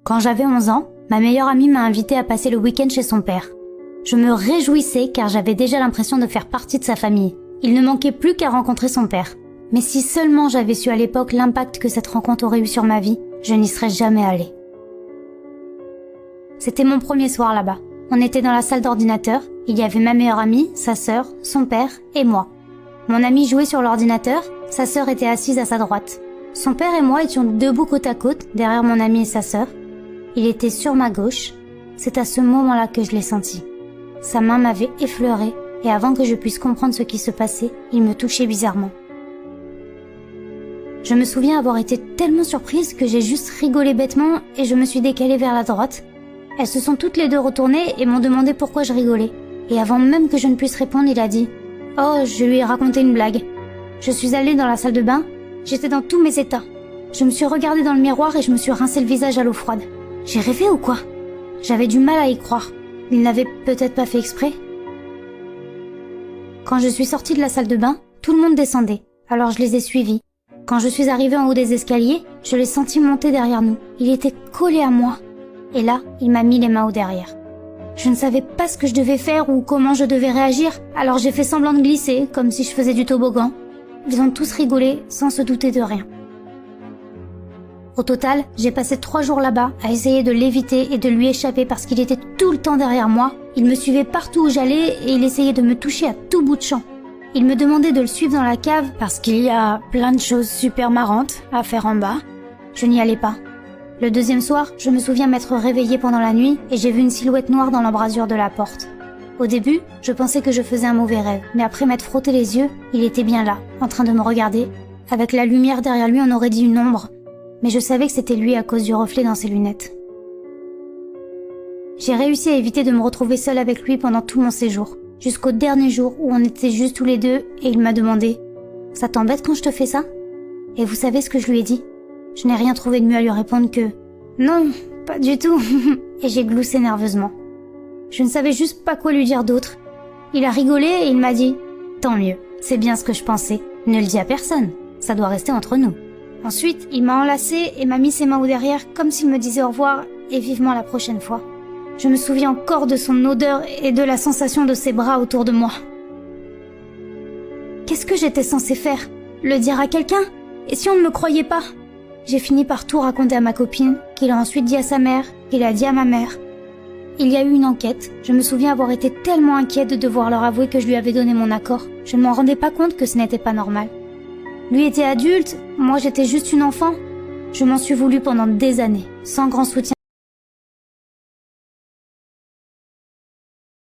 Quand j'avais 11 ans, ma meilleure amie m'a invitée à passer le week-end chez son père. Je me réjouissais car j'avais déjà l'impression de faire partie de sa famille. Il ne manquait plus qu'à rencontrer son père. Mais si seulement j'avais su à l'époque l'impact que cette rencontre aurait eu sur ma vie, je n'y serais jamais allée. C'était mon premier soir là-bas. On était dans la salle d'ordinateur, il y avait ma meilleure amie, sa sœur, son père et moi. Mon amie jouait sur l'ordinateur, sa sœur était assise à sa droite. Son père et moi étions debout côte à côte, derrière mon amie et sa sœur. Il était sur ma gauche. C'est à ce moment-là que je l'ai senti. Sa main m'avait effleurée et avant que je puisse comprendre ce qui se passait, il me touchait bizarrement. Je me souviens avoir été tellement surprise que j'ai juste rigolé bêtement et je me suis décalée vers la droite. Elles se sont toutes les deux retournées et m'ont demandé pourquoi je rigolais. Et avant même que je ne puisse répondre, il a dit « Oh, je lui ai raconté une blague. » Je suis allée dans la salle de bain, j'étais dans tous mes états. Je me suis regardée dans le miroir et je me suis rincé le visage à l'eau froide. J'ai rêvé ou quoi? J'avais du mal à y croire. Il n'avait peut-être pas fait exprès. Quand je suis sortie de la salle de bain, tout le monde descendait, alors je les ai suivis. Quand je suis arrivée en haut des escaliers, je l'ai senti monter derrière nous. Il était collé à moi. Et là, il m'a mis les mains au derrière. Je ne savais pas ce que je devais faire ou comment je devais réagir, alors j'ai fait semblant de glisser, comme si je faisais du toboggan. Ils ont tous rigolé, sans se douter de rien. Au total, j'ai passé 3 jours là-bas à essayer de l'éviter et de lui échapper parce qu'il était tout le temps derrière moi. Il me suivait partout où j'allais et il essayait de me toucher à tout bout de champ. Il me demandait de le suivre dans la cave parce qu'il y a plein de choses super marrantes à faire en bas. Je n'y allais pas. Le deuxième soir, je me souviens m'être réveillée pendant la nuit et j'ai vu une silhouette noire dans l'embrasure de la porte. Au début, je pensais que je faisais un mauvais rêve, mais après m'être frotté les yeux, il était bien là, en train de me regarder. Avec la lumière derrière lui, on aurait dit une ombre. Mais je savais que c'était lui à cause du reflet dans ses lunettes. J'ai réussi à éviter de me retrouver seule avec lui pendant tout mon séjour, jusqu'au dernier jour où on était juste tous les deux et il m'a demandé « Ça t'embête quand je te fais ça ?» Et vous savez ce que je lui ai dit? Je n'ai rien trouvé de mieux à lui répondre que « Non, pas du tout !» Et j'ai gloussé nerveusement. Je ne savais juste pas quoi lui dire d'autre. Il a rigolé et il m'a dit « Tant mieux, c'est bien ce que je pensais. Ne le dis à personne, ça doit rester entre nous. » Ensuite, il m'a enlacée et m'a mis ses mains au derrière comme s'il me disait au revoir et vivement la prochaine fois. Je me souviens encore de son odeur et de la sensation de ses bras autour de moi. Qu'est-ce que j'étais censée faire? Le dire à quelqu'un? Et si on ne me croyait pas? J'ai fini par tout raconter à ma copine, qu'il a ensuite dit à sa mère, qu'il a dit à ma mère. Il y a eu une enquête. Je me souviens avoir été tellement inquiète de devoir leur avouer que je lui avais donné mon accord. Je ne m'en rendais pas compte que ce n'était pas normal. Lui était adulte, moi j'étais juste une enfant. Je m'en suis voulu pendant des années, sans grand soutien